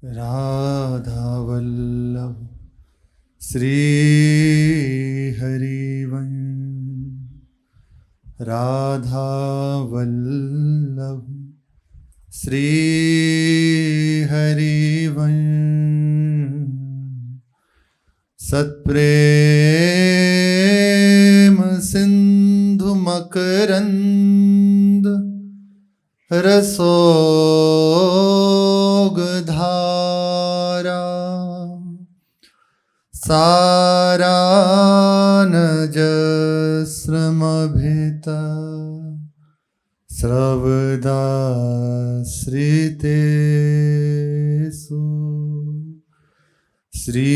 राधा वल्लभ श्री हरिवंश। राधा वल्लभ श्री हरिवंश। सत्प्रेम सिंधु मकरंद रसोगधारा। सारानजस्रमभिता स्रवदाश्रितेषु। श्रीराधिके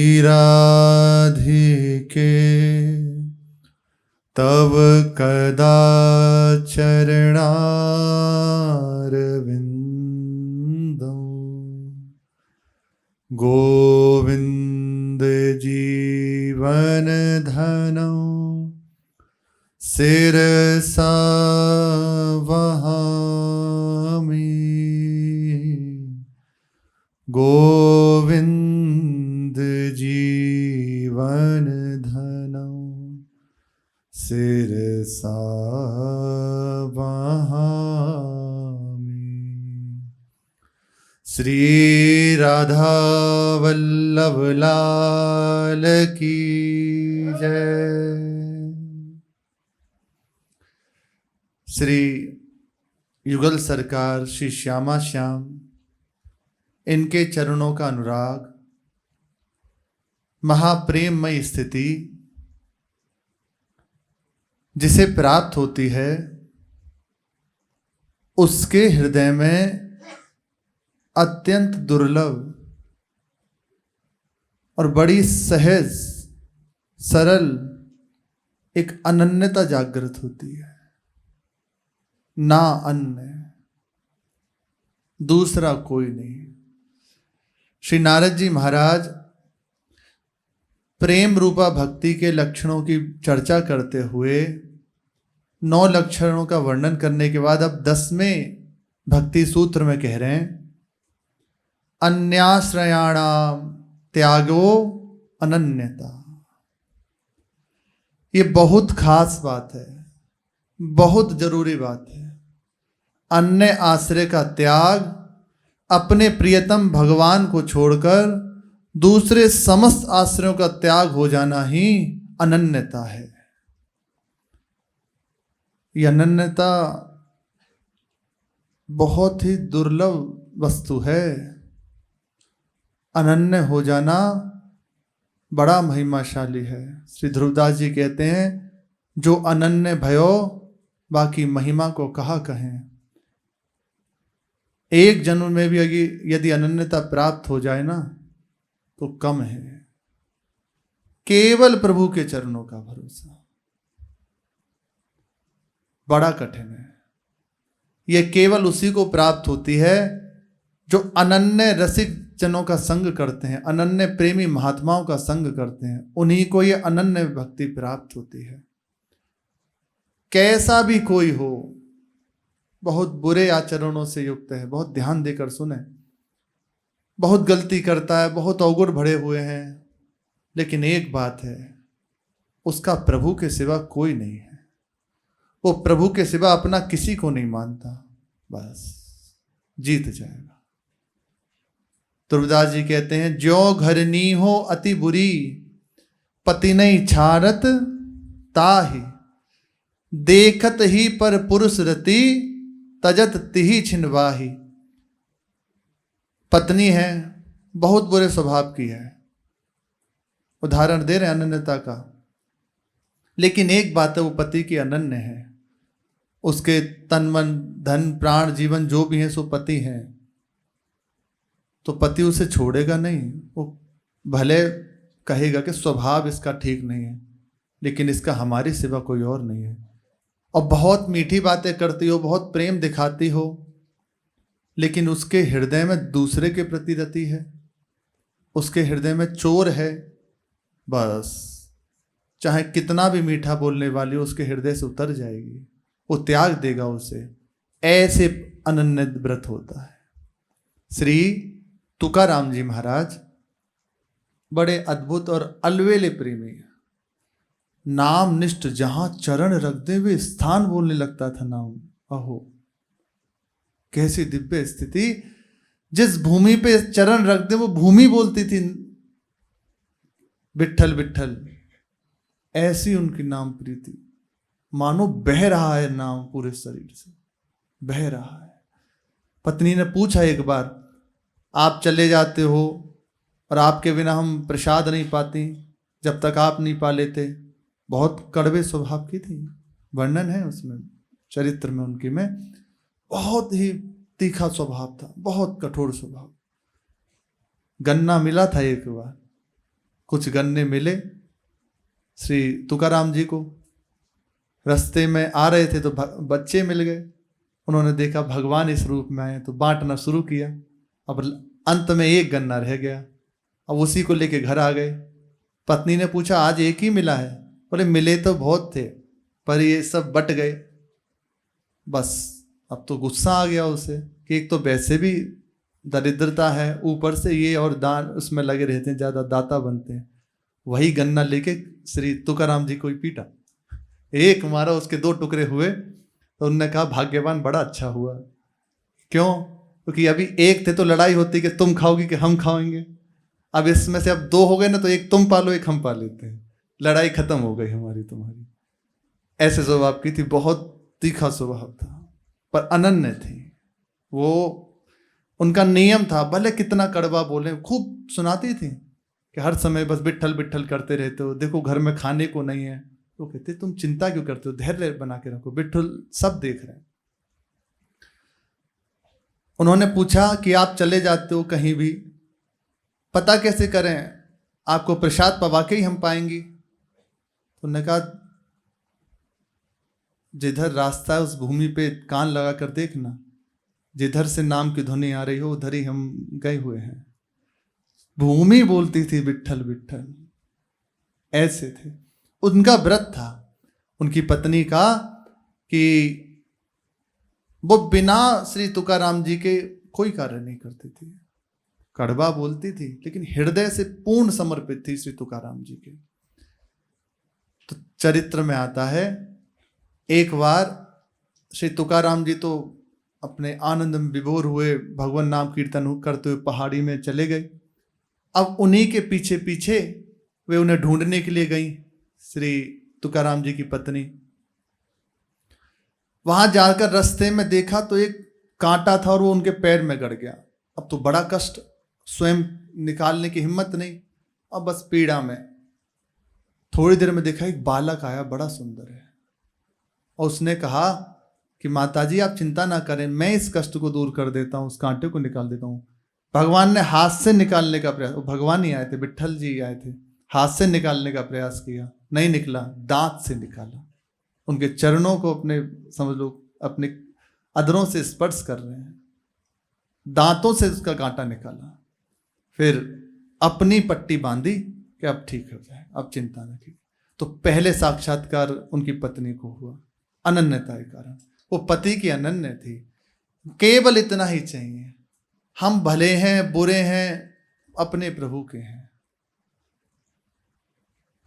तव कदा चरणारविंदं। गोविंद जीवन धनं शिरसा वहामि। गोविंद जीवन धनं शिरसा वहामि। श्री राधा वल्लभ लाल की जय। श्री युगल सरकार श्री श्यामा श्याम, इनके चरणों का अनुराग, महाप्रेममयी स्थिति जिसे प्राप्त होती है, उसके हृदय में अत्यंत दुर्लभ और बड़ी सहज सरल एक अनन्यता जागृत होती है। ना अन्य, दूसरा कोई नहीं। श्री नारद जी महाराज प्रेम रूपा भक्ति के लक्षणों की चर्चा करते हुए 9 लक्षणों का वर्णन करने के बाद अब 10वें भक्ति सूत्र में कह रहे हैं, अन्याश्रयाणाम त्यागो अनन्यता। ये बहुत खास बात है, बहुत जरूरी बात है। अन्य आश्रय का त्याग, अपने प्रियतम भगवान को छोड़कर दूसरे समस्त आश्रयों का त्याग हो जाना ही अनन्यता है। यह अनन्यता बहुत ही दुर्लभ वस्तु है। अनन्य हो जाना बड़ा महिमाशाली है। श्री ध्रुवदास जी कहते हैं, जो अनन्य भयो बाकी महिमा को कहा कहें। एक जन्म में भी यदि अनन्यता प्राप्त हो जाए ना तो कम है। केवल प्रभु के चरणों का भरोसा बड़ा कठिन है। यह केवल उसी को प्राप्त होती है जो अनन्य रसिक जनों का संग करते हैं, अनन्य प्रेमी महात्माओं का संग करते हैं। उन्हीं को यह अनन्य भक्ति प्राप्त होती है। कैसा भी कोई हो, बहुत बुरे आचरणों से युक्त है, बहुत ध्यान देकर सुने, बहुत गलती करता है, बहुत अवगुण भरे हुए हैं, लेकिन एक बात है, उसका प्रभु के सिवा कोई नहीं है। वो प्रभु के सिवा अपना किसी को नहीं मानता, बस जीत जाएगा। तुलसीदास जी कहते हैं, ज्यों घरनी हो अति बुरी, पति नहीं छारत ताहि। देखत ही पर पुरुष रति, तजत तिहि छिनवाही। पत्नी है, बहुत बुरे स्वभाव की है, उदाहरण दे रहे हैं अनन्यता का, लेकिन एक बात है, वो पति की अनन्य है। उसके तन मन धन प्राण जीवन जो भी है सो पति है, तो पति उसे छोड़ेगा नहीं। वो भले कहेगा कि स्वभाव इसका ठीक नहीं है, लेकिन इसका हमारी सिवा कोई और नहीं है। और बहुत मीठी बातें करती हो, बहुत प्रेम दिखाती हो, लेकिन उसके हृदय में दूसरे के प्रति रति है, उसके हृदय में चोर है। बस चाहे कितना भी मीठा बोलने वाली हो, उसके हृदय से उतर जाएगी, वो त्याग देगा उसे। ऐसे अनन्य व्रत होता है। श्री तुकाराम जी महाराज बड़े अद्भुत और अलवेले प्रेमी, नाम निष्ठ, जहां चरण रख दे वे स्थान बोलने लगता था नाम। अहो कैसी दिव्य स्थिति, जिस भूमि पे चरण रख दे वो भूमि बोलती थी विठल विठल। ऐसी उनकी नाम प्रीति, मानो बह रहा है नाम पूरे शरीर से, बह रहा है। पत्नी ने पूछा एक बार, आप चले जाते हो और आपके बिना हम प्रसाद नहीं पाती, जब तक आप नहीं पा लेते। बहुत कड़वे स्वभाव की थी, वर्णन है उसमें चरित्र में उनकी में। बहुत ही तीखा स्वभाव था, बहुत कठोर स्वभाव। गन्ना मिला था एक बार, कुछ गन्ने मिले श्री तुकाराम जी को, रास्ते में आ रहे थे तो बच्चे मिल गए। उन्होंने देखा भगवान इस रूप में आए तो बांटना शुरू किया। अब अंत में एक गन्ना रह गया, अब उसी को लेके घर आ गए। पत्नी ने पूछा आज एक ही मिला है? बोले मिले तो बहुत थे पर ये सब बट गए। बस अब तो गुस्सा आ गया उसे कि एक तो वैसे भी दरिद्रता है, ऊपर से ये और दान उसमें लगे रहते हैं, ज़्यादा दाता बनते हैं। वही गन्ना लेके श्री तुकाराम जी को ही पीटा, एक मारा, उसके 2 टुकड़े हुए। तो उनने कहा भाग्यवान बड़ा अच्छा हुआ। क्यों? क्योंकि अभी एक थे तो लड़ाई होती कि तुम खाओगी कि हम खाएंगे। अब इसमें से अब 2 हो गए ना, तो एक तुम पालो एक हम पा लेते हैं, लड़ाई खत्म हो गई हमारी तुम्हारी। ऐसे स्वभाव की थी, बहुत तीखा स्वभाव था पर अनन्य थी वो। उनका नियम था, भले कितना कड़वा बोले, खूब सुनाती थी कि हर समय बस बिट्ठल बिट्ठल करते रहते हो, देखो घर में खाने को नहीं है। तो कहते तुम चिंता क्यों करते हो, धैर्य बना के रखो, बिट्ठल सब देख रहे हैं। उन्होंने पूछा कि आप चले जाते हो कहीं भी, पता कैसे करें, आपको प्रसाद पवा के ही हम पाएंगी। तो उन्होंने कहा जिधर रास्ता है उस भूमि पे कान लगा कर देखना, जिधर से नाम की ध्वनि आ रही हो उधर ही हम गए हुए हैं। भूमि बोलती थी विठल विठल, ऐसे थे। उनका व्रत था उनकी पत्नी का कि वो बिना श्री तुकाराम जी के कोई कार्य नहीं करती थी। कड़वा बोलती थी लेकिन हृदय से पूर्ण समर्पित थी श्री तुकाराम जी के। तो चरित्र में आता है, एक बार श्री तुकाराम जी तो अपने आनंद में विभोर हुए, भगवान नाम कीर्तन करते हुए पहाड़ी में चले गए। अब उन्हीं के पीछे पीछे वे उन्हें ढूंढने के लिए गई श्री तुकाराम जी की पत्नी। वहां जाकर रास्ते में देखा तो एक कांटा था और वो उनके पैर में गड़ गया। अब तो बड़ा कष्ट, स्वयं निकालने की हिम्मत नहीं, अब बस पीड़ा में। थोड़ी देर में देखा एक बालक आया, बड़ा सुंदर है, और उसने कहा कि माताजी आप चिंता ना करें, मैं इस कष्ट को दूर कर देता हूँ, उस कांटे को निकाल देता हूँ। भगवान ने हाथ से निकालने का प्रयास, भगवान ही आए थे, विठल जी आए थे, हाथ से निकालने का प्रयास किया, नहीं निकला, दांत से निकाला। उनके चरणों को अपने समझ लो अपने अधरों से स्पर्श कर रहे हैं, दांतों से उसका कांटा निकाला, फिर अपनी पट्टी बांधी कि अब ठीक हो जाए, अब चिंता न की। तो पहले साक्षात्कार उनकी पत्नी को हुआ, अनन्यता के कारण। वो पति की अनन्य थी, केवल इतना ही चाहिए, हम भले हैं बुरे हैं अपने प्रभु के हैं।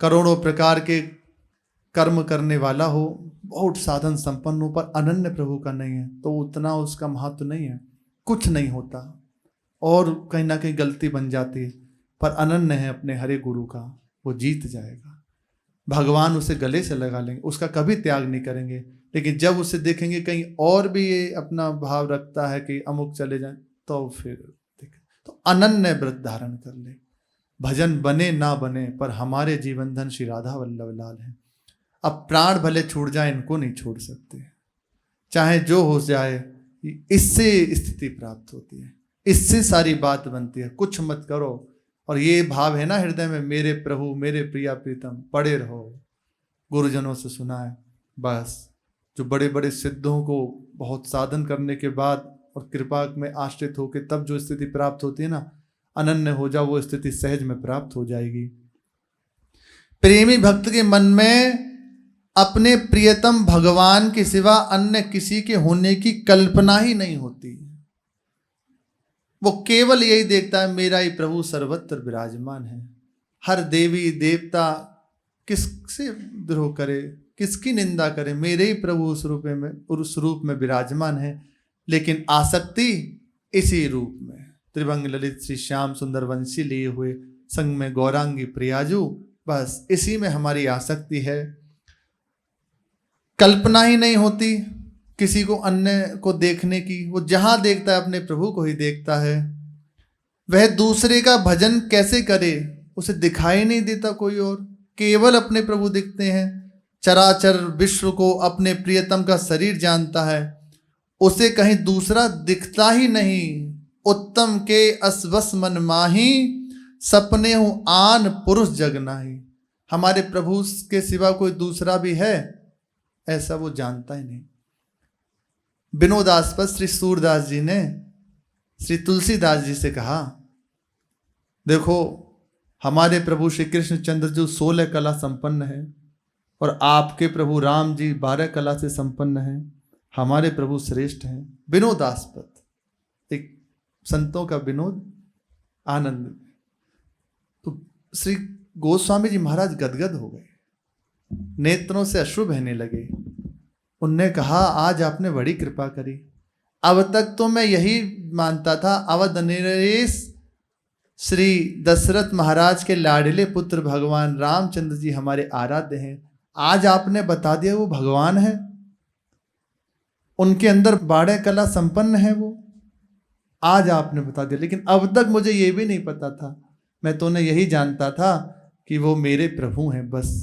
करोड़ों प्रकार के कर्म करने वाला हो, बहुत साधन संपन्न हो, पर अनन्य प्रभु का नहीं है तो उतना उसका महत्व नहीं है, कुछ नहीं होता और कहीं ना कहीं गलती बन जाती है। पर अनन्य है अपने हरे गुरु का, वो जीत जाएगा। भगवान उसे गले से लगा लेंगे, उसका कभी त्याग नहीं करेंगे। लेकिन जब उसे देखेंगे कहीं और भी ये अपना भाव रखता है कि अमुक चले जाए, तो फिर देखें। तो अनन्य व्रत धारण कर ले, भजन बने ना बने पर हमारे जीवन धन श्री राधा वल्लभ लाल है। अब प्राण भले छूट जाए, इनको नहीं छोड़ सकते, चाहे जो हो जाए। इससे स्थिति प्राप्त होती है, इससे सारी बात बनती है। कुछ मत करो, और ये भाव है ना हृदय में, मेरे प्रभु मेरे प्रिया प्रीतम, पड़े रहो। गुरुजनों से सुना है, बस जो बड़े बड़े सिद्धों को बहुत साधन करने के बाद और कृपा में आश्रित होकर तब जो स्थिति प्राप्त होती है ना, अनन्य हो जाओ, वो स्थिति सहज में प्राप्त हो जाएगी। प्रेमी भक्त के मन में अपने प्रियतम भगवान के सिवा अन्य किसी के होने की कल्पना ही नहीं होती। वो केवल यही देखता है मेरा ही प्रभु सर्वत्र विराजमान है। हर देवी देवता किससे द्रोह करे, किसकी निंदा करे, मेरे ही प्रभु उस रूप में विराजमान है। लेकिन आसक्ति इसी रूप में, त्रिभंग ललित श्री श्याम सुंदर वंशी लिए हुए संग में गौरांगी प्रियाजू, बस इसी में हमारी आसक्ति है। कल्पना ही नहीं होती किसी को अन्य को देखने की। वो जहां देखता है अपने प्रभु को ही देखता है। वह दूसरे का भजन कैसे करे, उसे दिखाई नहीं देता कोई और, केवल अपने प्रभु दिखते हैं। चराचर विश्व को अपने प्रियतम का शरीर जानता है, उसे कहीं दूसरा दिखता ही नहीं। उत्तम के असवस मन माही, सपने हूं आन पुरुष जग नाही। हमारे प्रभु के सिवा कोई दूसरा भी है ऐसा वो जानता ही नहीं। विनोदास्पद श्री सूरदास जी ने श्री तुलसीदास जी से कहा, देखो हमारे प्रभु श्री कृष्ण चंद्र जो 16 कला संपन्न है और आपके प्रभु राम जी 12 कला से संपन्न हैं। हमारे प्रभु श्रेष्ठ हैं। विनोदास्पद, एक संतों का विनोद, आनंद। तो श्री गोस्वामी जी महाराज गदगद हो गए, नेत्रों से अश्रु बहने लगे। उनने कहा, आज आपने बड़ी कृपा करी। अब तक तो मैं यही मानता था अवध नरेश श्री दशरथ महाराज के लाडले पुत्र भगवान रामचंद्र जी हमारे आराध्य हैं। आज आपने बता दिया वो भगवान है, उनके अंदर 12 कला संपन्न है वो, आज आपने बता दिया। लेकिन अब तक मुझे ये भी नहीं पता था, मैं तो उन्हें यही जानता था कि वो मेरे प्रभु हैं बस।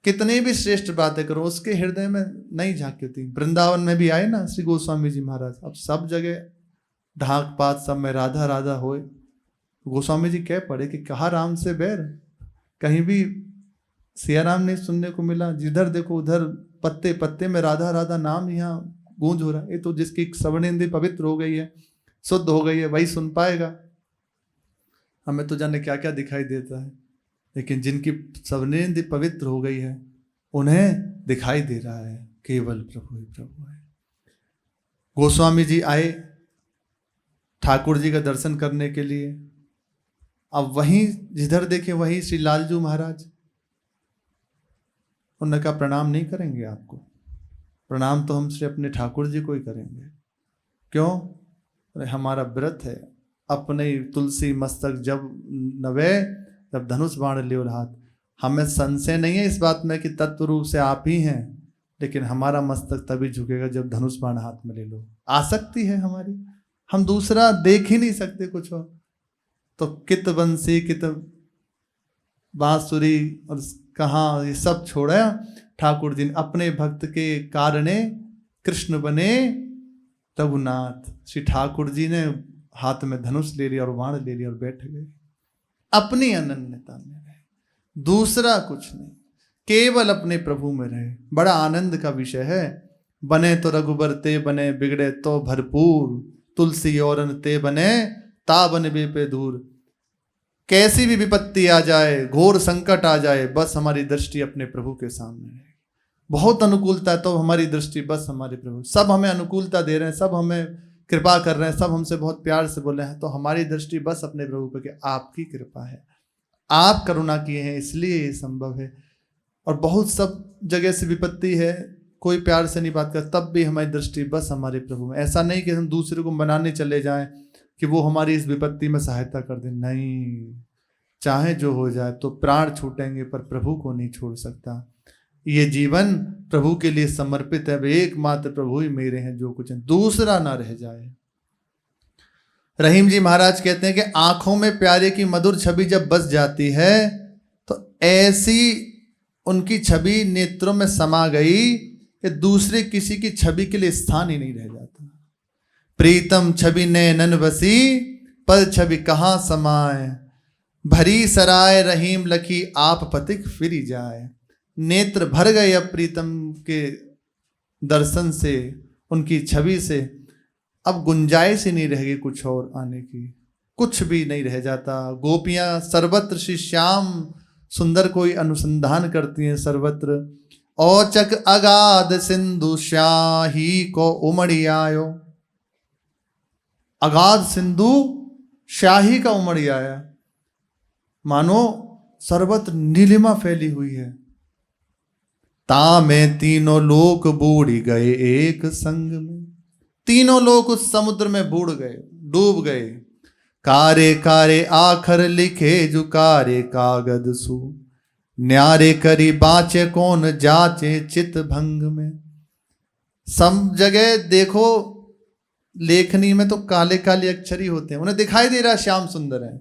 कितनी भी श्रेष्ठ बातें करो उसके हृदय में नहीं झांकी थी। वृंदावन में भी आए ना श्री गोस्वामी जी महाराज, अब सब जगह ढाक पात सब में राधा राधा होए। गोस्वामी जी कह पड़े कि कहा राम से बैर, कहीं भी सिया राम नहीं सुनने को मिला। जिधर देखो उधर पत्ते पत्ते में राधा राधा नाम यहाँ गूंज हो रहा है। ये तो जिसकी श्रवणेंद्रिय पवित्र हो गई है, शुद्ध हो गई है, वही सुन पाएगा। हमें तो जाने क्या क्या दिखाई देता है, लेकिन जिनकी श्रवणेंद्रिय पवित्र हो गई है उन्हें दिखाई दे रहा है केवल प्रभु ही प्रभु है। गोस्वामी जी आए ठाकुर जी का दर्शन करने के लिए। अब वहीं जिधर देखे वहीं श्री लालजू महाराज, उन्होंने कहा प्रणाम नहीं करेंगे आपको, प्रणाम तो हम श्री अपने ठाकुर जी को ही करेंगे। क्यों? अरे हमारा व्रत है, अपने तुलसी मस्तक जब नवे जब धनुष बाण ले हाथ। हमें संशय नहीं है इस बात में कि तत्व रूप से आप ही हैं, लेकिन हमारा मस्तक तभी झुकेगा जब धनुष बाण हाथ में ले लो। आसक्ति है हमारी, हम दूसरा देख ही नहीं सकते कुछ और। तो कित बंसी कित बांसुरी और कहाँ ये सब छोड़ा ठाकुर जी ने। अपने भक्त के कारणे कृष्ण बने रघुनाथ। श्री ठाकुर जी ने हाथ में धनुष ले लिया और बाण ले लिया और बैठ गए। अपनी अनन्यता में रहे, दूसरा कुछ नहीं, केवल अपने प्रभु में रहे। बड़ा आनंद का विषय है। बने तो रघुबर ते बने, बिगड़े तो भरपूर, तुलसी औरन ते बने, ता बन बे पे दूर। कैसी भी विपत्ति आ जाए, घोर संकट आ जाए, बस हमारी दृष्टि अपने प्रभु के सामने है। बहुत अनुकूलता है तो हमारी दृष्टि बस हमारे प्रभु। सब हमें अनुकूलता दे रहे हैं, सब हमें कृपा कर रहे हैं, सब हमसे बहुत प्यार से बोल रहे हैं, तो हमारी दृष्टि बस अपने प्रभु पर कि आपकी कृपा है, आप करुणा किए हैं इसलिए ये संभव है। और बहुत सब जगह से विपत्ति है, कोई प्यार से नहीं बात कर, तब भी हमारी दृष्टि बस हमारे प्रभु में। ऐसा नहीं कि हम दूसरे को मनाने चले जाएं कि वो हमारी इस विपत्ति में सहायता कर दे। नहीं, चाहे जो हो जाए तो प्राण छूटेंगे पर प्रभु को नहीं छोड़ सकता। ये जीवन प्रभु के लिए समर्पित है। एकमात्र प्रभु ही मेरे हैं, जो कुछ है दूसरा ना रह जाए। रहीम जी महाराज कहते हैं कि आंखों में प्यारे की मधुर छवि जब बस जाती है तो ऐसी उनकी छवि नेत्रों में समा गई कि दूसरे किसी की छवि के लिए स्थान ही नहीं रह जाता। प्रीतम छवि नैनन बसी, पर छवि कहाँ समाए, भरी सराय रहीम लखी आप पथिक फिरी जाए। नेत्र भर गए अब प्रीतम के दर्शन से, उनकी छवि से। अब गुंजाइश ही नहीं रह गई कुछ और आने की, कुछ भी नहीं रह जाता। गोपियां सर्वत्र श्री श्याम सुंदर कोई अनुसंधान करती हैं सर्वत्र। औचक अगाध सिंधु श्याही को उमड़ी आयो। अगाध सिंधु शाही का उमड़ आया, मानो सर्वत्र नीलिमा फैली हुई है। तामे तीनों लोक बूढ़ गए एक संग में, तीनों लोग उस समुद्र में बूढ़ गए, डूब गए। कारे कारे आखर लिखे जुकारे कागद सु, न्यारे करी बाचे कौन जाचे चित भंग में। सब जगह देखो लेखनी में तो काले काले अक्षर ही होते हैं, उन्हें दिखाई दे रहा श्याम सुंदर है,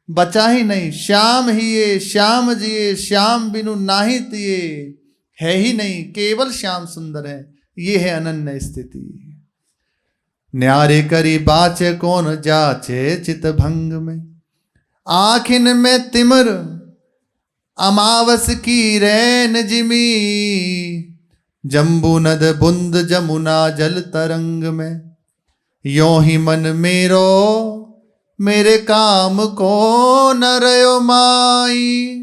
बचा ही नहीं। श्याम ही ये श्याम जिए, श्याम बिनु नाही तिए, है ही नहीं, केवल श्याम सुंदर है। ये है अनन्य स्थिति। न्यारे करी बाचे कौन जाचे चित भंग में, आखिन में तिमर अमावस की रैन जिमी, जम्बू नद बुंद जमुना जल तरंग में। यों ही मन मेरो मेरे काम को न रयो माई,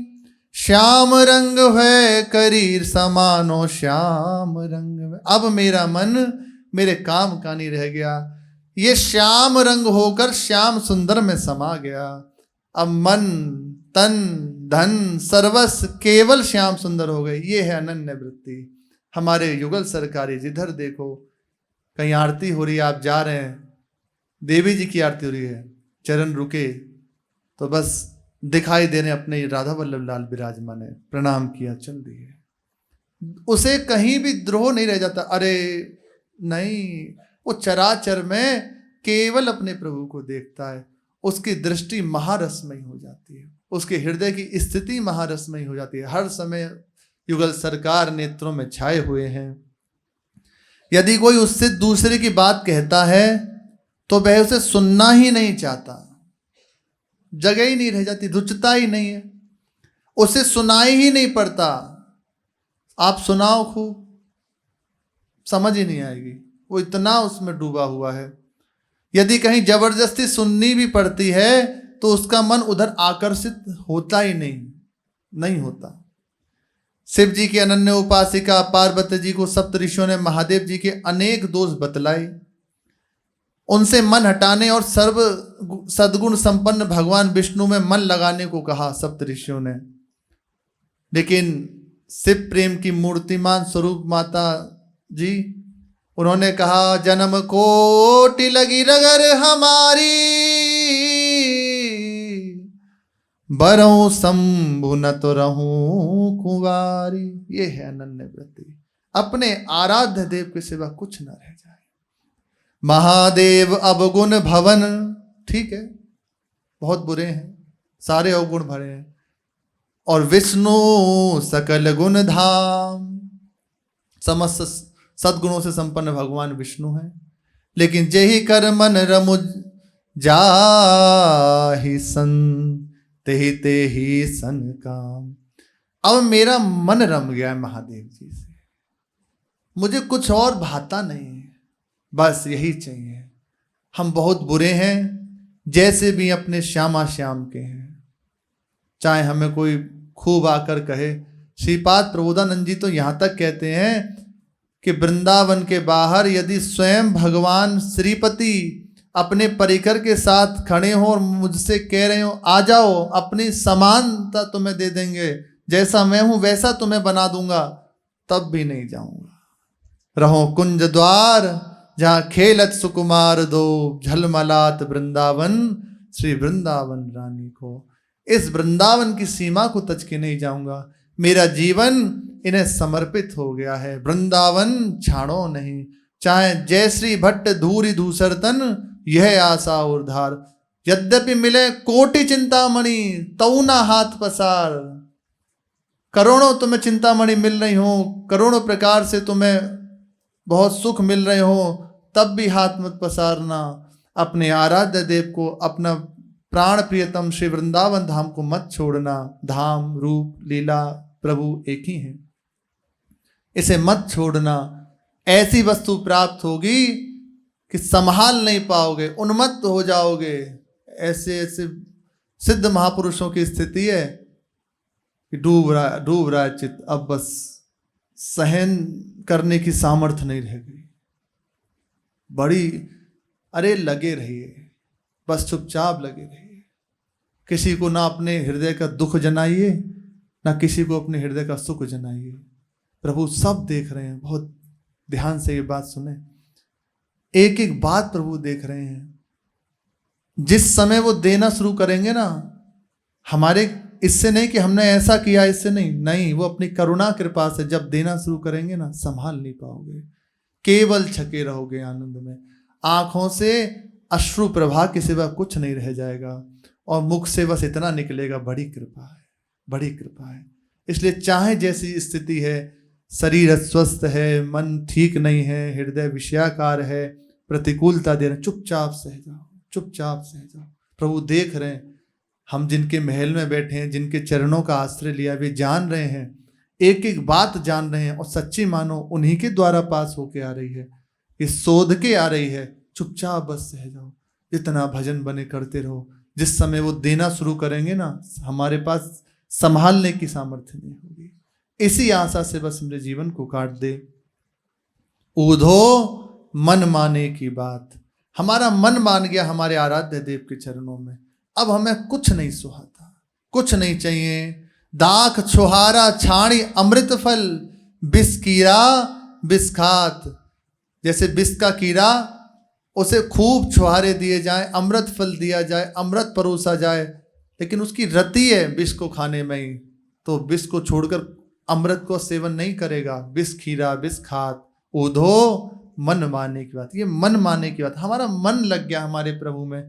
श्याम रंग है करीर समानो श्याम रंग में। अब मेरा मन मेरे काम का नहीं रह गया, ये श्याम रंग होकर श्याम सुंदर में समा गया। अब मन तन धन सर्वस्व केवल श्याम सुंदर हो गए। ये है अनन्य वृत्ति। हमारे युगल सरकारी, जिधर देखो कहीं आरती हो रही है, आप जा रहे हैं, देवी जी की आरती हो रही है, चरण रुके तो बस दिखाई देने अपने राधा वल्लभ लाल विराजमान है, प्रणाम किया, चल दिए। उसे कहीं भी द्रोह नहीं रह जाता। अरे नहीं, वो चराचर में केवल अपने प्रभु को देखता है, उसकी दृष्टि महारसमयी हो जाती है, उसके हृदय की स्थिति महारसमयी हो जाती है। हर समय युगल सरकार नेत्रों में छाए हुए हैं। यदि कोई उससे दूसरे की बात कहता है तो वह उसे सुनना ही नहीं चाहता, जगह ही नहीं रह जाती, रुचता ही नहीं है, उसे सुनाई ही नहीं पड़ता। आप सुनाओ खूब, समझ ही नहीं आएगी, वो इतना उसमें डूबा हुआ है। यदि कहीं जबरदस्ती सुननी भी पड़ती है तो उसका मन उधर आकर्षित होता ही नहीं होता। शिव जी की अनन्य उपासिका पार्वती जी को सप्त ऋषियों ने महादेव जी के अनेक दोष बतलाए, उनसे मन हटाने और सर्व सद्गुण संपन्न भगवान विष्णु में मन लगाने को कहा सप्त ऋषियों ने। लेकिन शिव प्रेम की मूर्तिमान स्वरूप माता जी, उन्होंने कहा, जन्म कोटि लगी रगर हमारी, बरऊं शंभु न तो रहूं कुंवारी। ये है अनन्य वृत्ति, अपने आराध्य देव के सिवा कुछ न रह जाए। महादेव अवगुण भवन, ठीक है, बहुत बुरे हैं, सारे अवगुण भरे हैं, और विष्णु सकल गुण धाम, समस्त सद्गुणों से संपन्न भगवान विष्णु हैं। लेकिन जेहि कर मन रमुज जाहि सन, तेहि तेहि सन काम। अब मेरा मन रम गया है महादेव जी से, मुझे कुछ और भाता नहीं है, बस यही चाहिए। हम बहुत बुरे हैं, जैसे भी अपने श्यामा श्याम के हैं, चाहे हमें कोई खूब आकर कहे। श्रीपाद प्रबोधानंद जी तो यहाँ तक कहते हैं कि वृंदावन के बाहर यदि स्वयं भगवान श्रीपति अपने परिकर के साथ खड़े हो और मुझसे कह रहे हो आ जाओ, अपनी समानता तुम्हें दे देंगे, जैसा मैं हूं वैसा तुम्हें बना दूंगा, तब भी नहीं जाऊंगा। रहो कुंज द्वार जहां खेलत सुकुमार दो, झलमलात वृंदावन श्री वृंदावन रानी को। इस वृंदावन की सीमा को तज के नहीं जाऊंगा, मेरा जीवन इन्हें समर्पित हो गया है। वृंदावन छाड़ो नहीं, चाहे जय श्री भट्ट धूरी धूसर तन, यह आशा उर्धार। यद्यपि मिले कोटि चिंतामणि, तऊ ना हाथ पसार। करोड़ों तुम्हें चिंतामणि मिल रही हो, करोड़ों प्रकार से तुम्हें बहुत सुख मिल रहे हो, तब भी हाथ मत पसारना। अपने आराध्य देव को, अपना प्राण प्रियतम श्री वृंदावन धाम को मत छोड़ना। धाम रूप लीला प्रभु एक ही है, इसे मत छोड़ना। ऐसी वस्तु प्राप्त होगी कि संभाल नहीं पाओगे, उन्मत्त हो जाओगे। ऐसे ऐसे सिद्ध महापुरुषों की स्थिति है कि डूब रहा है चित्त, अब बस सहन करने की सामर्थ्य नहीं रह गई। बड़ी अरे लगे रहिए, बस चुपचाप लगे रहिए। किसी को ना अपने हृदय का दुख जनाइए, ना किसी को अपने हृदय का सुख जनाइए। प्रभु सब देख रहे हैं। बहुत ध्यान से ये बात सुने, एक एक बात प्रभु देख रहे हैं। जिस समय वो देना शुरू करेंगे ना, हमारे इससे नहीं कि हमने ऐसा किया, इससे नहीं, वो अपनी करुणा कृपा से जब देना शुरू करेंगे ना, संभाल नहीं पाओगे, केवल छके रहोगे आनंद में। आंखों से अश्रु प्रवाह के सिवा कुछ नहीं रह जाएगा, और मुख से बस इतना निकलेगा, बड़ी कृपा है, बड़ी कृपा है। इसलिए चाहे जैसी स्थिति है, शरीर अस्वस्थ है, मन ठीक नहीं है, हृदय विषयाकार है, प्रतिकूलता दे रहे, चुपचाप सह जाओ, चुपचाप सह जाओ। प्रभु देख रहे हैं, हम जिनके महल में बैठे हैं, जिनके चरणों का आश्रय लिया, वे जान रहे हैं, एक एक बात जान रहे हैं, और सच्ची मानो उन्हीं के द्वारा पास होके आ रही है, ये शोध के आ रही है। चुपचाप बस सह जाओ, जितना भजन बने करते रहो। जिस समय वो देना शुरू करेंगे ना, हमारे पास संभालने की सामर्थ्य नहीं होगी। इसी आशा से बस मेरे जीवन को काट दे। ऊधो मन माने की बात, हमारा मन मान गया हमारे आराध्य देव के चरणों में, अब हमें कुछ नहीं सुहाता, कुछ नहीं चाहिए। दाख छुहारा छाणी अमृत फल, बिस कीड़ा बिस खात। जैसे बिस का कीड़ा, उसे खूब छुहारे दिए जाए, अमृत फल दिया जाए, अमृत परोसा जाए, लेकिन उसकी रति है विष को खाने में ही, तो विष को छोड़कर अमृत को सेवन नहीं करेगा। बिस खीरा बिस खात, ऊधो मन माने की बात। ये मन माने की बात, हमारा मन लग गया हमारे प्रभु में।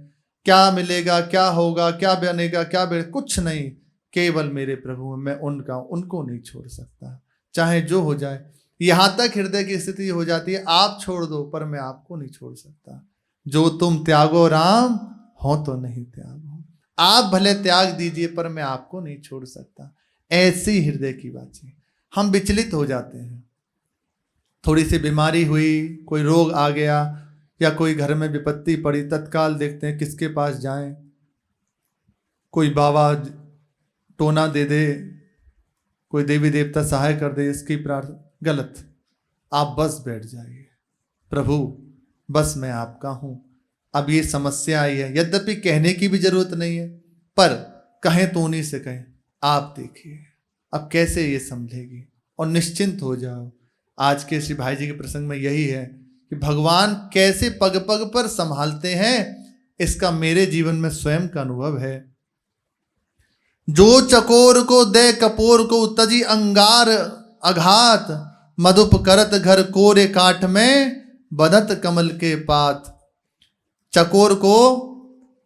क्या मिलेगा, क्या होगा, क्या बनेगा, क्या कुछ नहीं, केवल मेरे प्रभु में। मैं उनका, उनको नहीं छोड़ सकता, चाहे जो हो जाए। यहां तक हृदय की स्थिति हो जाती है, आप छोड़ दो पर मैं आपको नहीं छोड़ सकता। जो तुम त्यागो राम, हो तो नहीं त्यागो। आप भले त्याग दीजिए पर मैं आपको नहीं छोड़ सकता। ऐसी हृदय की बात है। हम विचलित हो जाते हैं, थोड़ी सी बीमारी हुई, कोई रोग आ गया, या कोई घर में विपत्ति पड़ी, तत्काल देखते हैं किसके पास जाएं, कोई बाबा टोना दे दे, कोई देवी देवता सहाय कर दे, इसकी प्रार्थना। गलत। आप बस बैठ जाइए, प्रभु बस मैं आपका हूं। अब ये समस्या आई है, यद्यपि कहने की भी जरूरत नहीं है, पर कहें तो उन्हीं से कहें, आप देखिए अब कैसे ये संभलेगी, और निश्चिंत हो जाओ। आज के श्री भाई जी के प्रसंग में यही है कि भगवान कैसे पग पग पर संभालते हैं, इसका मेरे जीवन में स्वयं का अनुभव है। जो चकोर को दे कपोर को, तजी अंगार अघात, मधुप करत घर कोरे काठ में, बदत कमल के पात। चकोर को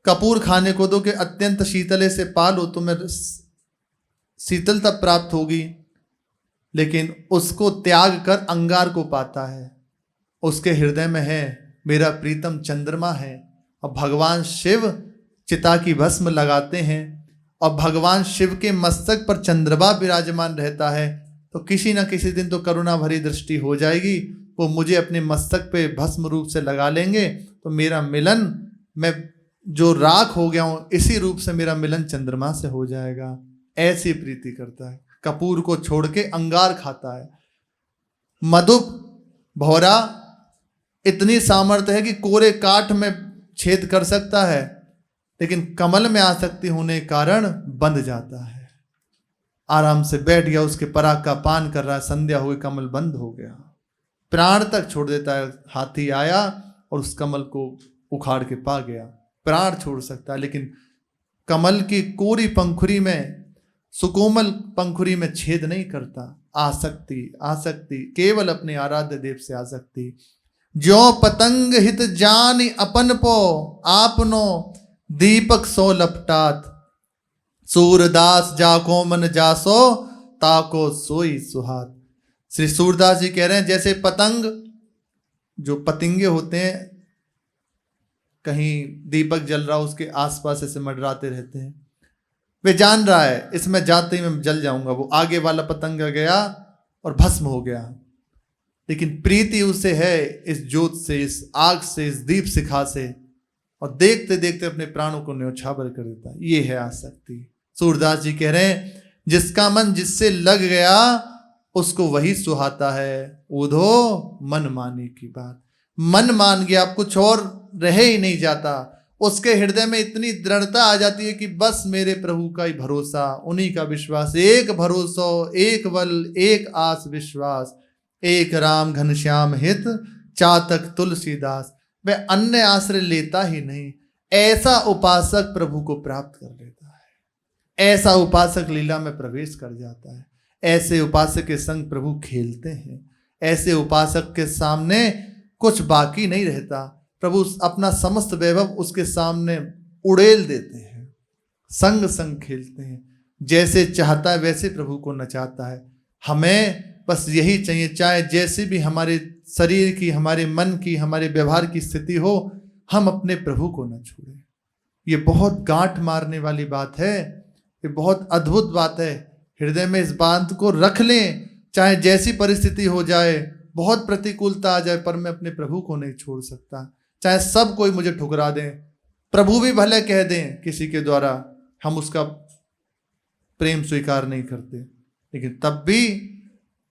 कपूर खाने को दो कि अत्यंत शीतले से पालो, तुम्हें शीतलता प्राप्त होगी, लेकिन उसको त्याग कर अंगार को पाता है। उसके हृदय में है मेरा प्रीतम चंद्रमा है, और भगवान शिव चिता की भस्म लगाते हैं, और भगवान शिव के मस्तक पर चंद्रमा विराजमान रहता है, तो किसी न किसी दिन तो करुणा भरी दृष्टि हो जाएगी, वो मुझे अपने मस्तक पे भस्म रूप से लगा लेंगे, तो मेरा मिलन, मैं जो राख हो गया हूं, इसी रूप से मेरा मिलन चंद्रमा से हो जाएगा। ऐसी प्रीति करता है, कपूर को छोड़ के अंगार खाता है। मधुप भौरा इतनी सामर्थ्य है कि कोरे काठ में छेद कर सकता है, लेकिन कमल में आसक्ति होने के कारण बंध जाता है। आराम से बैठ गया, उसके पराग का पान कर रहा है, संध्या हुई, कमल बंद हो गया, प्राण तक छोड़ देता है। हाथी आया और उस कमल को उखाड़ के पा गया। प्राण छोड़ सकता है, लेकिन कमल की कोरी पंखुरी में, सुकोमल पंखुरी में छेद नहीं करता। आसक्ति, आसक्ति, केवल अपने आराध्य देव से आसक्ति। ज्यो पतंग हित जान अपन पो, आपनो दीपक सो लपटात। सूरदास जाको मन जासो, ताको सोई सुहात। श्री सूरदास जी कह रहे हैं, जैसे पतंग, जो पतंगे होते हैं, कहीं दीपक जल रहा, उसके आसपास ऐसे मंडराते रहते हैं, वे जान रहा है इसमें जाते ही मैं जल जाऊंगा। वो आगे वाला पतंग गया और भस्म हो गया, लेकिन प्रीति उसे है इस ज्योत से, इस आग से, इस दीप शिखा से, और देखते देखते अपने प्राणों को न्योछावर कर देता है। ये है आसक्ति। सूरदास जी कह रहे हैं, जिसका मन जिससे लग गया उसको वही सुहाता है। ऊधो मन माने की बात। मन मान गया, अब कुछ और रह ही नहीं जाता। उसके हृदय में इतनी दृढ़ता आ जाती है कि बस मेरे प्रभु का ही भरोसा, उन्हीं का विश्वास, एक भरोसा, एक बल, एक आस विश्वास, एक राम घनश्याम हित चातक तुलसीदास। वह अन्य आश्रय लेता ही नहीं। ऐसा उपासक प्रभु को प्राप्त कर लेता है, ऐसा उपासक लीला में प्रवेश कर जाता है। ऐसे उपासक के संग प्रभु खेलते हैं। ऐसे उपासक के सामने कुछ बाकी नहीं रहता। प्रभु अपना समस्त वैभव उसके सामने उड़ेल देते हैं, संग संग खेलते हैं। जैसे चाहता है वैसे प्रभु को नचाता है। हमें बस यही चाहिए, चाहे जैसे भी हमारे शरीर की, हमारे मन की, हमारे व्यवहार की स्थिति हो, हम अपने प्रभु को न छोड़ें। ये बहुत गांठ मारने वाली बात है, ये बहुत अद्भुत बात है। हृदय में इस बात को रख लें, चाहे जैसी परिस्थिति हो जाए, बहुत प्रतिकूलता आ जाए, पर मैं अपने प्रभु को नहीं छोड़ सकता। चाहे सब कोई मुझे ठुकरा दें, प्रभु भी भले कह दें किसी के द्वारा, हम उसका प्रेम स्वीकार नहीं करते, लेकिन तब भी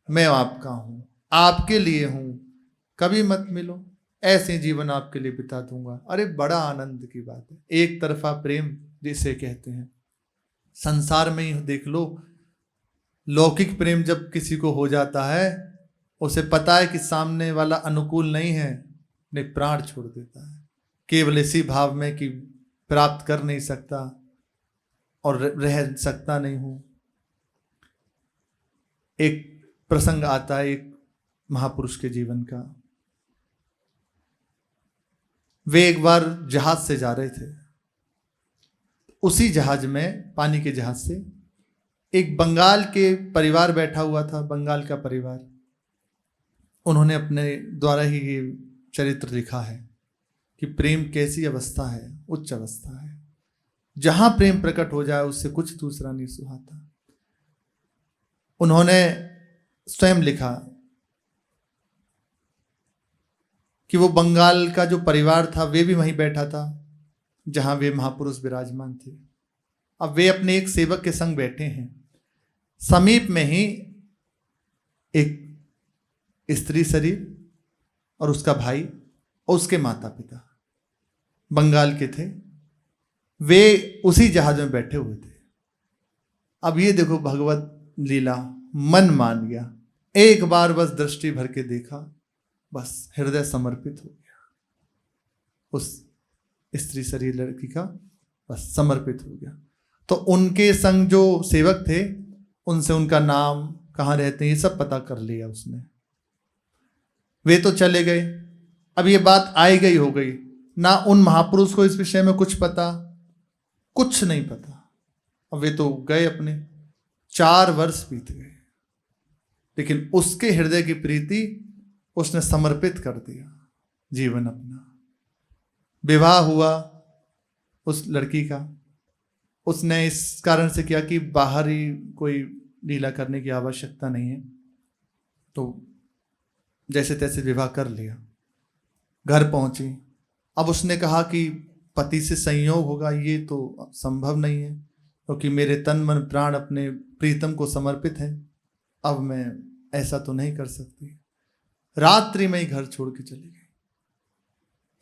मैं आपका हूं, आपके लिए हूं, कभी मत मिलो, ऐसे जीवन आपके लिए बिता दूंगा। अरे बड़ा आनंद की बात है, एक तरफा प्रेम जिसे कहते हैं। संसार में ही देख लो, लौकिक प्रेम जब किसी को हो जाता है, उसे पता है कि सामने वाला अनुकूल नहीं है, ने प्राण छोड़ देता है, केवल इसी भाव में कि प्राप्त कर नहीं सकता और रह सकता नहीं हूं। एक प्रसंग आता है एक महापुरुष के जीवन का। वे एक बार जहाज से जा रहे थे। उसी जहाज में, पानी के जहाज से, एक बंगाल के परिवार बैठा हुआ था, बंगाल का परिवार। उन्होंने अपने द्वारा ही ये चरित्र लिखा है कि प्रेम कैसी अवस्था है, उच्च अवस्था है। जहां प्रेम प्रकट हो जाए उससे कुछ दूसरा नहीं सुहाता। उन्होंने स्वयं लिखा कि वो बंगाल का जो परिवार था, वे भी वहीं बैठा था जहां वे महापुरुष विराजमान थे। अब वे अपने एक सेवक के संग बैठे हैं। समीप में ही एक स्त्री शरीर और उसका भाई और उसके माता पिता बंगाल के थे। वे उसी जहाज में बैठे हुए थे। अब ये देखो भगवत लीला, मन मान गया, एक बार बस दृष्टि भर के देखा, बस हृदय समर्पित हो गया उस स्त्री शरीर लड़की का, बस समर्पित हो गया। तो उनके संग जो सेवक थे, उनसे उनका नाम, कहाँ रहते हैं, ये सब पता कर लिया उसने। वे तो चले गए। अब ये बात आई गई हो गई, ना उन महापुरुष को इस विषय में कुछ पता, कुछ नहीं पता। अब वे तो गए अपने, 4 वर्ष बीत गए, लेकिन उसके हृदय की प्रीति उसने समर्पित कर दिया, जीवन अपना। विवाह हुआ उस लड़की का। उसने इस कारण से किया कि बाहर ही कोई लीला करने की आवश्यकता नहीं है, तो जैसे तैसे विवाह कर लिया। घर पहुंची। अब उसने कहा कि पति से संयोग होगा, ये तो संभव नहीं है, क्योंकि मेरे तन मन प्राण अपने प्रीतम को समर्पित है। अब मैं ऐसा तो नहीं कर सकती। रात्रि में ही घर छोड़ के चली गई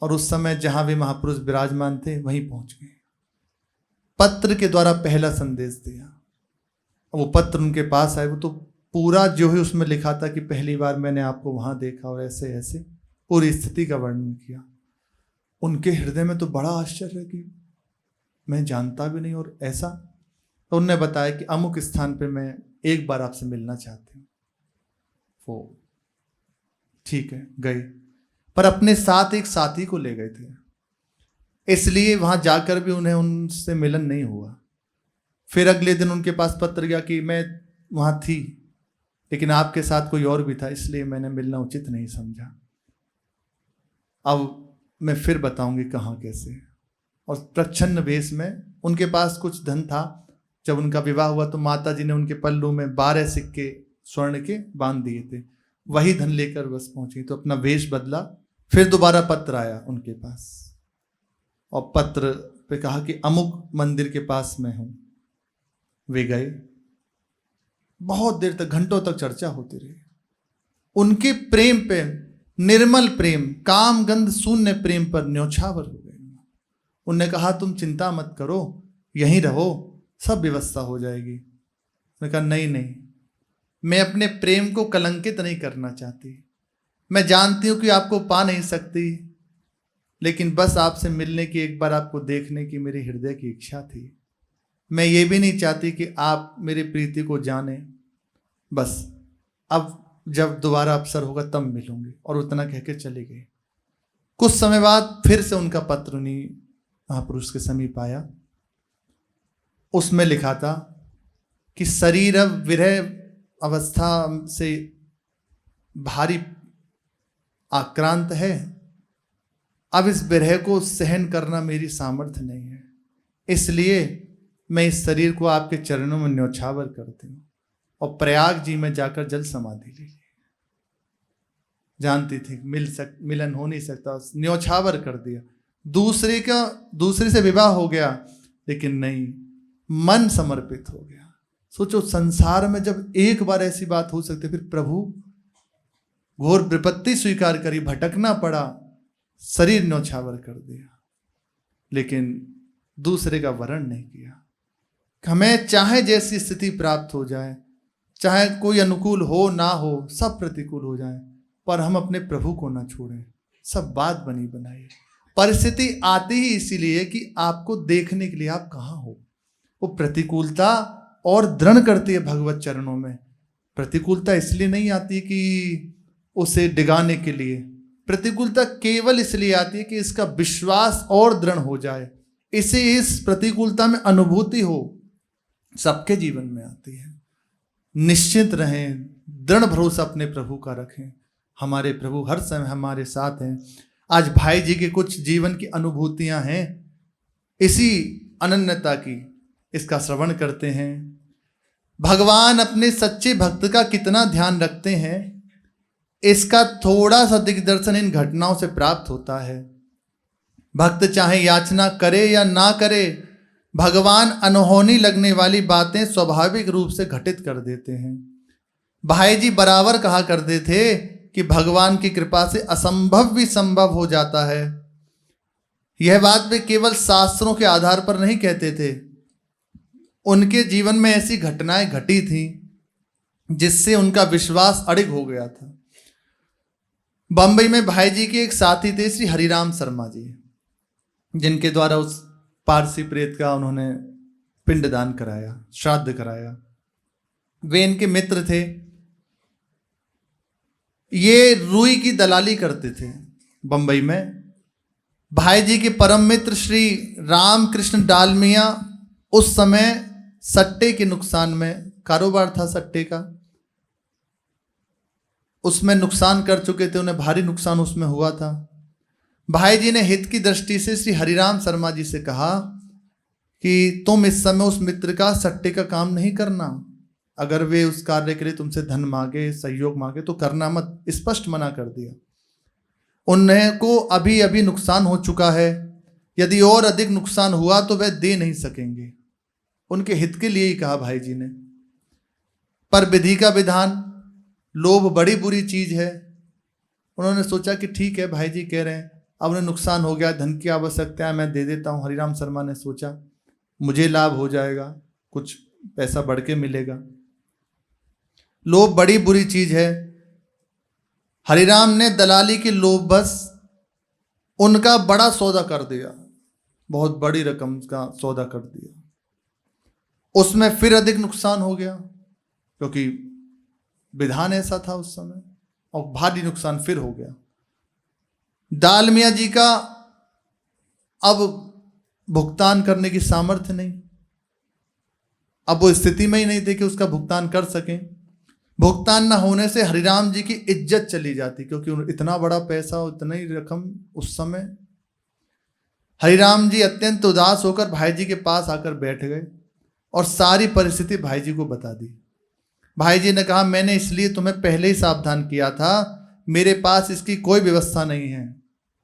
और उस समय जहां वे महापुरुष विराजमान थे वहीं पहुंच गए। पत्र के द्वारा पहला संदेश दिया। वो पत्र उनके पास आए, वो तो पूरा जो है उसमें लिखा था कि पहली बार मैंने आपको वहां देखा और ऐसे ऐसे पूरी स्थिति का वर्णन किया। उनके हृदय में तो बड़ा आश्चर्य कि मैं जानता भी नहीं और ऐसा। तो उन्होंने बताया कि अमुक स्थान पे मैं एक बार आपसे मिलना चाहती हूँ। वो ठीक है, गए, पर अपने साथ एक साथी को ले गए थे, इसलिए वहां जाकर भी उन्हें उनसे मिलन नहीं हुआ। फिर अगले दिन उनके पास पत्र गया कि मैं वहां थी, लेकिन आपके साथ कोई और भी था, इसलिए मैंने मिलना उचित नहीं समझा। अब मैं फिर बताऊंगी कहाँ कैसे। और प्रच्छन्न वेश में, उनके पास कुछ धन था। जब उनका विवाह हुआ तो माता जी ने उनके पल्लू में 12 सिक्के स्वर्ण के बांध दिए थे, वही धन लेकर बस पहुंची। तो अपना वेश बदला। फिर दोबारा पत्र आया उनके पास और पत्र पे कहा कि अमुक मंदिर के पास मैं हूं। वे गए। बहुत देर तक, घंटों तक चर्चा होती रही उनके प्रेम पे। निर्मल प्रेम, काम गंध शून्य प्रेम पर न्योछावर हो गए। उनने कहा तुम चिंता मत करो, यहीं रहो, सब व्यवस्था हो जाएगी। उसने कहा नहीं नहीं, मैं अपने प्रेम को कलंकित नहीं करना चाहती। मैं जानती हूं कि आपको पा नहीं सकती, लेकिन बस आपसे मिलने की, एक बार आपको देखने की मेरी हृदय की इच्छा थी। मैं ये भी नहीं चाहती कि आप मेरी प्रीति को जाने। बस अब जब दोबारा अवसर होगा तब मिलूंगी। और उतना कह के चली गई। कुछ समय बाद फिर से उनका पत्र उन्हीं महापुरुष के समीप आया। उसमें लिखा था कि शरीर अब विरह अवस्था से भारी आक्रांत है। अब इस विरह को सहन करना मेरी सामर्थ्य नहीं है, इसलिए मैं इस शरीर को आपके चरणों में न्योछावर करती हूँ और प्रयाग जी में जाकर जल समाधि ले ली। जानती थी मिलन हो नहीं सकता, न्योछावर कर दिया। दूसरे से विवाह हो गया, लेकिन नहीं, मन समर्पित हो गया। सोचो, संसार में जब एक बार ऐसी बात हो सकती, फिर प्रभु घोर विपत्ति स्वीकार करी, भटकना पड़ा, शरीर न्योछावर कर दिया, लेकिन दूसरे का वरण नहीं किया। हमें चाहे जैसी स्थिति प्राप्त हो जाए, चाहे कोई अनुकूल हो ना हो, सब प्रतिकूल हो जाए, पर हम अपने प्रभु को ना छोड़ें। सब बात बनी बनाई। परिस्थिति आती ही इसीलिए कि आपको देखने के लिए आप कहाँ हो। वो प्रतिकूलता और दृढ़ करती है भगवत चरणों में। प्रतिकूलता इसलिए नहीं आती कि उसे डिगाने के लिए, प्रतिकूलता केवल इसलिए आती है कि इसका विश्वास और दृढ़ हो जाए, इसे इस प्रतिकूलता में अनुभूति हो। सबके जीवन में आती है। निश्चित रहें, दृढ़ भरोसा अपने प्रभु का रखें। हमारे प्रभु हर समय हमारे साथ हैं। आज भाई जी के कुछ जीवन की अनुभूतियां हैं इसी अनन्यता की, इसका श्रवण करते हैं। भगवान अपने सच्चे भक्त का कितना ध्यान रखते हैं, इसका थोड़ा सा दिग्दर्शन इन घटनाओं से प्राप्त होता है। भक्त चाहे याचना करे या ना करे, भगवान अनहोनी लगने वाली बातें स्वाभाविक रूप से घटित कर देते हैं। भाई जी बराबर कहा करते थे कि भगवान की कृपा से असंभव भी संभव हो जाता है। यह बात वे केवल शास्त्रों के आधार पर नहीं कहते थे, उनके जीवन में ऐसी घटनाएं घटी थी जिससे उनका विश्वास अडिग हो गया था। बंबई में भाई जी के एक साथी थे, श्री हरिराम शर्मा जी, जिनके द्वारा उस पारसी प्रेत का उन्होंने पिंडदान कराया, श्राद्ध कराया। वे इनके मित्र थे। ये रुई की दलाली करते थे बंबई में। भाई जी के परम मित्र श्री रामकृष्ण डालमिया उस समय सट्टे के नुकसान में, कारोबार था सट्टे का, उसमें नुकसान कर चुके थे, उन्हें भारी नुकसान उसमें हुआ था। भाई जी ने हित की दृष्टि से श्री हरिराम शर्मा जी से कहा कि तुम इस समय उस मित्र का सट्टे का काम नहीं करना। अगर वे उस कार्य के लिए तुमसे धन मांगे, सहयोग मांगे, तो करना मत। स्पष्ट मना कर दिया। उन्हें को अभी अभी नुकसान हो चुका है, यदि और अधिक नुकसान हुआ तो वह दे नहीं सकेंगे। उनके हित के लिए ही कहा भाई जी ने। पर विधि का विधान, लोभ बड़ी बुरी चीज है। उन्होंने सोचा कि ठीक है, भाई जी कह रहे हैं, अब उन्हें नुकसान हो गया, धन की आवश्यकता है, मैं दे देता हूँ। हरिराम शर्मा ने सोचा मुझे लाभ हो जाएगा, कुछ पैसा बढ़ के मिलेगा। लोभ बड़ी बुरी चीज है। हरिराम ने दलाली के लोभ बस उनका बड़ा सौदा कर दिया, बहुत बड़ी रकम का सौदा कर दिया। उसमें फिर अधिक नुकसान हो गया, क्योंकि विधान ऐसा था उस समय, और भारी नुकसान फिर हो गया। डालमिया जी का अब भुगतान करने की सामर्थ्य नहीं, अब वो स्थिति में ही नहीं थे कि उसका भुगतान कर सकें। भुगतान न होने से हरिराम जी की इज्जत चली जाती, क्योंकि इतना बड़ा पैसा, उतना ही रकम उस समय। हरिराम जी अत्यंत उदास होकर भाई जी के पास आकर बैठ गए और सारी परिस्थिति भाई जी को बता दी। भाई जी ने कहा, मैंने इसलिए तुम्हें पहले ही सावधान किया था, मेरे पास इसकी कोई व्यवस्था नहीं है,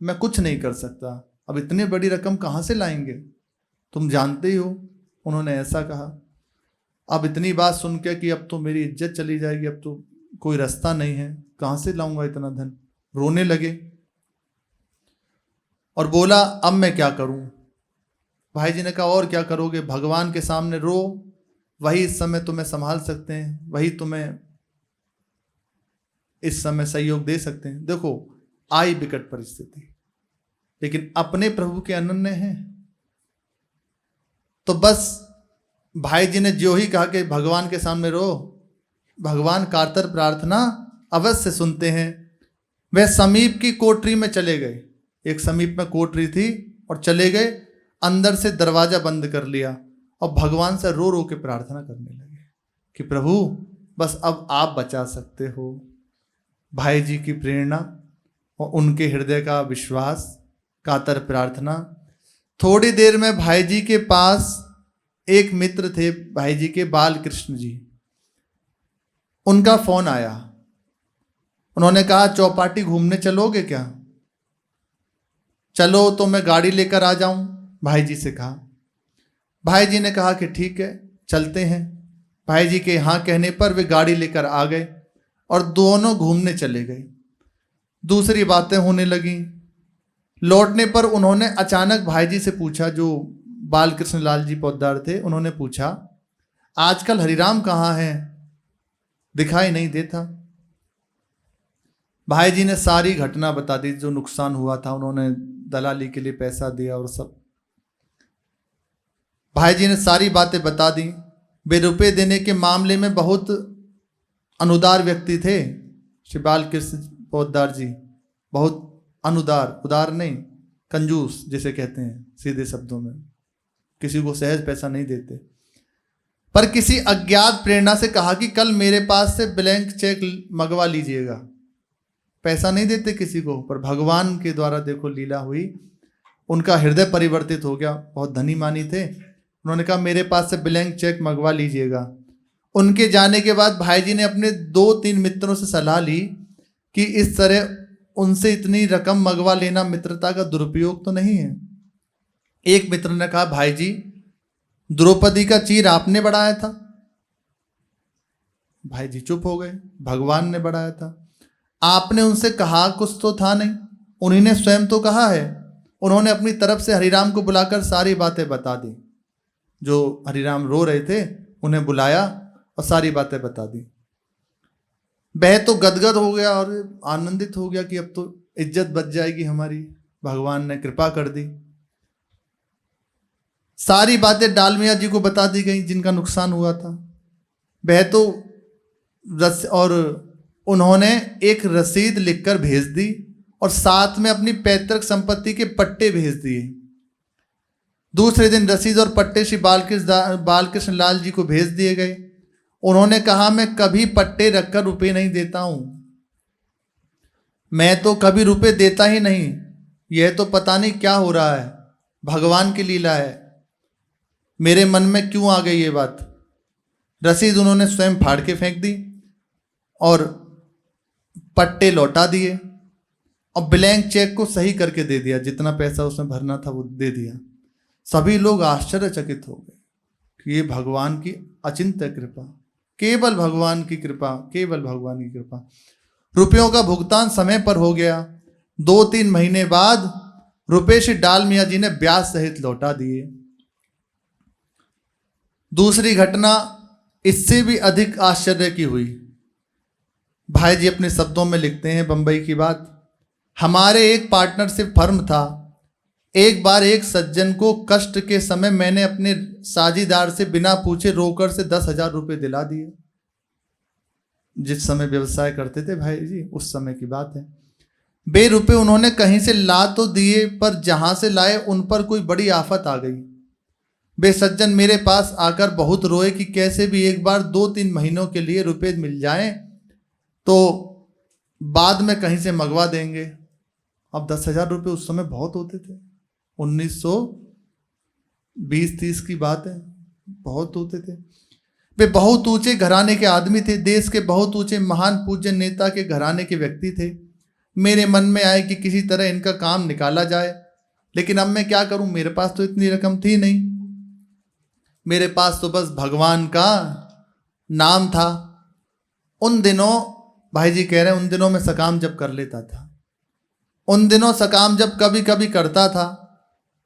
मैं कुछ नहीं कर सकता। अब इतनी बड़ी रकम कहाँ से लाएंगे, तुम जानते ही हो। उन्होंने ऐसा कहा। अब इतनी बात सुन के कि अब तो मेरी इज्जत चली जाएगी, अब तो कोई रास्ता नहीं है, कहाँ से लाऊंगा इतना धन। रोने लगे और बोला अब मैं क्या करूं। भाई जी ने कहा और क्या करोगे, भगवान के सामने रो, वही इस समय तुम्हें संभाल सकते हैं, वही तुम्हें इस समय सहयोग दे सकते हैं। देखो आई विकट परिस्थिति, लेकिन अपने प्रभु के अनन्य हैं। तो बस भाई जी ने जो ही कहा कि भगवान के सामने रो, भगवान कातर प्रार्थना अवश्य सुनते हैं। वह समीप की कोठरी में चले गए, एक समीप में कोठरी थी, और चले गए, अंदर से दरवाजा बंद कर लिया और भगवान से रो रो के प्रार्थना करने लगे कि प्रभु बस अब आप बचा सकते हो। भाई जी की प्रेरणा और उनके हृदय का विश्वास, कातर प्रार्थना। थोड़ी देर में भाई जी के पास एक मित्र थे, भाई जी के बाल कृष्ण जी, उनका फोन आया। उन्होंने कहा चौपाटी घूमने चलोगे क्या? चलो तो मैं गाड़ी लेकर आ जाऊं, भाई जी से कहा। भाई जी ने कहा कि ठीक है चलते हैं। भाई जी के हाँ कहने पर वे गाड़ी लेकर आ गए और दोनों घूमने चले गए। दूसरी बातें होने लगी। लौटने पर उन्होंने अचानक भाई जी से पूछा, जो बालकृष्ण लाल जी पोद्दार थे, उन्होंने पूछा आजकल हरिराम कहाँ है, दिखाई नहीं देता। भाई जी ने सारी घटना बता दी, जो नुकसान हुआ था, उन्होंने दलाली के लिए पैसा दिया और सब। भाई जी ने सारी बातें बता दी। वे रुपए देने के मामले में बहुत अनुदार व्यक्ति थे। श्री बालकृष्ण पोद्दार जी बहुत अनुदार, उदार नहीं, कंजूस जिसे कहते हैं सीधे शब्दों में, किसी को सहज पैसा नहीं देते। पर किसी अज्ञात प्रेरणा से कहा कि कल मेरे पास से ब्लैंक चेक मंगवा लीजिएगा। पैसा नहीं देते किसी को, पर भगवान के द्वारा देखो लीला हुई, उनका हृदय परिवर्तित हो गया। बहुत धनी मानी थे। उन्होंने कहा मेरे पास से ब्लैंक चेक मंगवा लीजिएगा। उनके जाने के बाद भाई जी ने अपने 2-3 मित्रों से सलाह ली कि इस तरह उनसे इतनी रकम मंगवा लेना मित्रता का दुरुपयोग तो नहीं है। एक मित्र ने कहा भाई जी द्रौपदी का चीर आपने बढ़ाया था। भाई जी चुप हो गए। भगवान ने बढ़ाया था। आपने उनसे कहा कुछ तो था नहीं, उन्हीं ने स्वयं तो कहा है। उन्होंने अपनी तरफ से हरिराम को बुलाकर सारी बातें बता दी। जो हरिराम रो रहे थे उन्हें बुलाया और सारी बातें बता दी। वह तो गदगद हो गया और आनंदित हो गया कि अब तो इज्जत बच जाएगी हमारी, भगवान ने कृपा कर दी। सारी बातें डालमिया जी को बता दी गई जिनका नुकसान हुआ था। वह तो और उन्होंने एक रसीद लिखकर भेज दी और साथ में अपनी पैतृक संपत्ति के पट्टे भेज दिए। दूसरे दिन रसीद और पट्टे श्री बालकृष्ण लाल जी को भेज दिए गए। उन्होंने कहा मैं कभी पट्टे रखकर रुपए नहीं देता हूं, मैं तो कभी रुपए देता ही नहीं। यह तो पता नहीं क्या हो रहा है, भगवान की लीला है। मेरे मन में क्यों आ गई ये बात। रसीद उन्होंने स्वयं फाड़ के फेंक दी और पट्टे लौटा दिए और ब्लैंक चेक को सही करके दे दिया। जितना पैसा उसमें भरना था वो दे दिया। सभी लोग आश्चर्यचकित हो गए कि ये भगवान की अचिंत्य कृपा, केवल भगवान की कृपा, केवल भगवान की कृपा। रुपयों का भुगतान समय पर हो गया। 2-3 महीने बाद रुपये श्री डालमिया जी ने ब्याज सहित लौटा दिए। दूसरी घटना इससे भी अधिक आश्चर्य की हुई। भाई जी अपने शब्दों में लिखते हैं बंबई की बात। हमारे एक पार्टनरशिप फर्म था। एक बार एक सज्जन को कष्ट के समय मैंने अपने साझीदार से बिना पूछे रोकड़ से 10,000 रुपये दिला दिए। जिस समय व्यवसाय करते थे भाई जी, उस समय की बात है। बे रुपये उन्होंने कहीं से ला तो दिए, पर जहां से लाए उन पर कोई बड़ी आफत आ गई। वे सज्जन मेरे पास आकर बहुत रोए कि कैसे भी एक बार 2-3 महीनों के लिए रुपए मिल जाएं तो बाद में कहीं से मंगवा देंगे। अब 10,000 रुपये उस समय बहुत होते थे। 1920-30 की बात है, बहुत होते थे। वे बहुत ऊंचे घराने के आदमी थे। देश के बहुत ऊंचे महान पूज्य नेता के घराने के व्यक्ति थे। मेरे मन में आए कि किसी तरह इनका काम निकाला जाए, लेकिन अब मैं क्या करूं, मेरे पास तो इतनी रकम थी नहीं। मेरे पास तो बस भगवान का नाम था। उन दिनों भाई जी कह रहे हैं, उन दिनों में सकाम जब कर लेता था। उन दिनों सकाम जब कभी कभी करता था,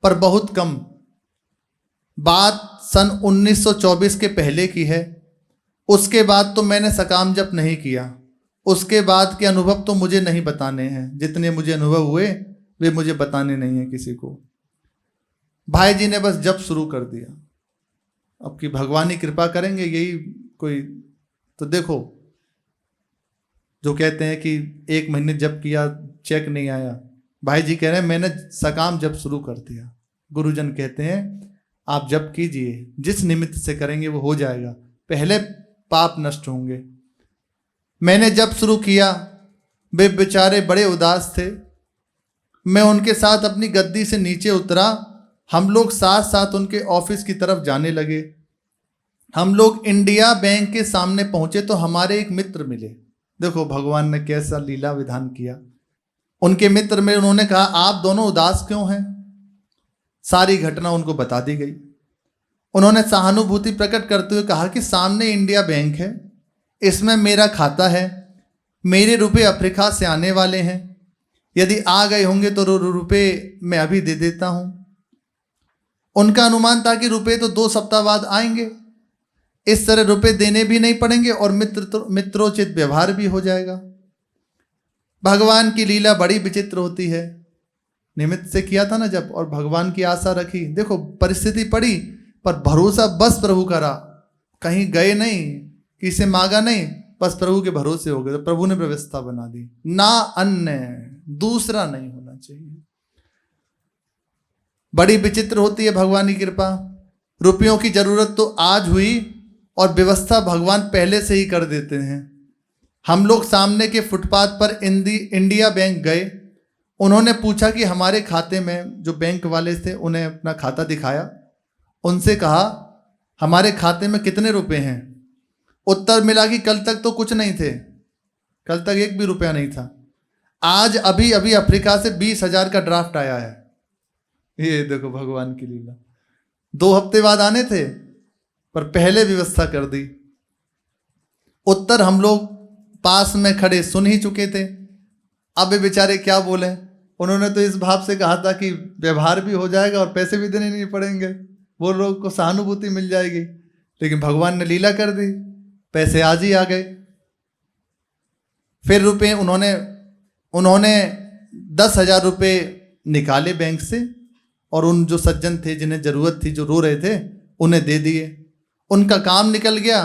पर बहुत कम। बात सन 1924 के पहले की है। उसके बाद तो मैंने सकाम जप नहीं किया। उसके बाद के अनुभव तो मुझे नहीं बताने हैं। जितने मुझे अनुभव हुए वे मुझे बताने नहीं है किसी को। भाई जी ने बस जप शुरू कर दिया। अब की भगवान ही कृपा करेंगे, यही कोई तो देखो, जो कहते हैं कि 1 महीने जप किया चेक नहीं आया, भाई जी कह रहे हैं मैंने सकाम जप शुरू कर दिया। गुरुजन कहते हैं आप जप कीजिए, जिस निमित्त से करेंगे वो हो जाएगा, पहले पाप नष्ट होंगे। मैंने जप शुरू किया। वे बेचारे बड़े उदास थे। मैं उनके साथ अपनी गद्दी से नीचे उतरा। हम लोग साथ साथ उनके ऑफिस की तरफ जाने लगे। हम लोग इंडिया बैंक के सामने पहुंचे तो हमारे एक मित्र मिले। देखो भगवान ने कैसा लीला विधान किया। उनके मित्र में उन्होंने कहा आप दोनों उदास क्यों हैं। सारी घटना उनको बता दी गई। उन्होंने सहानुभूति प्रकट करते हुए कहा कि सामने इंडिया बैंक है, इसमें मेरा खाता है, मेरे रुपए अफ्रीका से आने वाले हैं, यदि आ गए होंगे तो रुपए मैं अभी दे देता हूं। उनका अनुमान था कि रुपए तो 2 सप्ताह बाद आएंगे, इस तरह रुपए देने भी नहीं पड़ेंगे और मित्रोचित व्यवहार भी हो जाएगा। भगवान की लीला बड़ी विचित्र होती है। निमित्त से किया था ना जब, और भगवान की आशा रखी। देखो परिस्थिति पड़ी पर भरोसा बस प्रभु करा, कहीं गए नहीं, किसी मांगा नहीं, बस प्रभु के भरोसे हो गए तो प्रभु ने व्यवस्था बना दी। ना अन्य दूसरा नहीं होना चाहिए। बड़ी विचित्र होती है भगवान की कृपा। रुपयों की जरूरत तो आज हुई और व्यवस्था भगवान पहले से ही कर देते हैं। हम लोग सामने के फुटपाथ पर इंडिया बैंक गए। उन्होंने पूछा कि हमारे खाते में, जो बैंक वाले थे उन्हें अपना खाता दिखाया। उनसे कहा हमारे खाते में कितने रुपए हैं। उत्तर मिला कि कल तक तो कुछ नहीं थे, कल तक 1 भी रुपया नहीं था। आज अभी अभी अफ्रीका से 20,000 का ड्राफ्ट आया है। ये देखो भगवान की लीला। 2 हफ्ते बाद आने थे पर पहले व्यवस्था कर दी। उत्तर हम लोग पास में खड़े सुन ही चुके थे। अब वे बेचारे क्या बोले। उन्होंने तो इस भाव से कहा था कि व्यवहार भी हो जाएगा और पैसे भी देने नहीं पड़ेंगे, वो लोग को सहानुभूति मिल जाएगी। लेकिन भगवान ने लीला कर दी, पैसे आज ही आ गए। फिर रुपए उन्होंने 10,000 रुपये निकाले बैंक से और उन जो सज्जन थे जिन्हें जरूरत थी, जो रो रहे थे, उन्हें दे दिए। उनका काम निकल गया।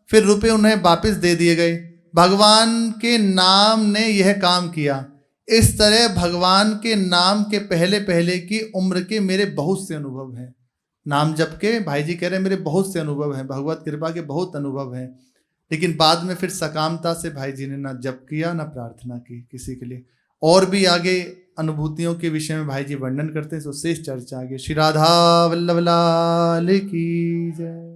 फिर रुपए उन्हें वापस दे दिए गए। भगवान के नाम ने यह काम किया। इस तरह भगवान के नाम के पहले पहले की उम्र के मेरे बहुत से अनुभव हैं। नाम जप के भाई जी कह रहे मेरे बहुत से अनुभव हैं, भगवत कृपा के बहुत अनुभव हैं। लेकिन बाद में फिर सकामता से भाई जी ने ना जप किया ना प्रार्थना की किसी के लिए। और भी आगे अनुभूतियों के विषय में भाई जी वर्णन करते हैं, तो शेष चर्चा आगे। श्री राधा वल्लभ लाल की जय।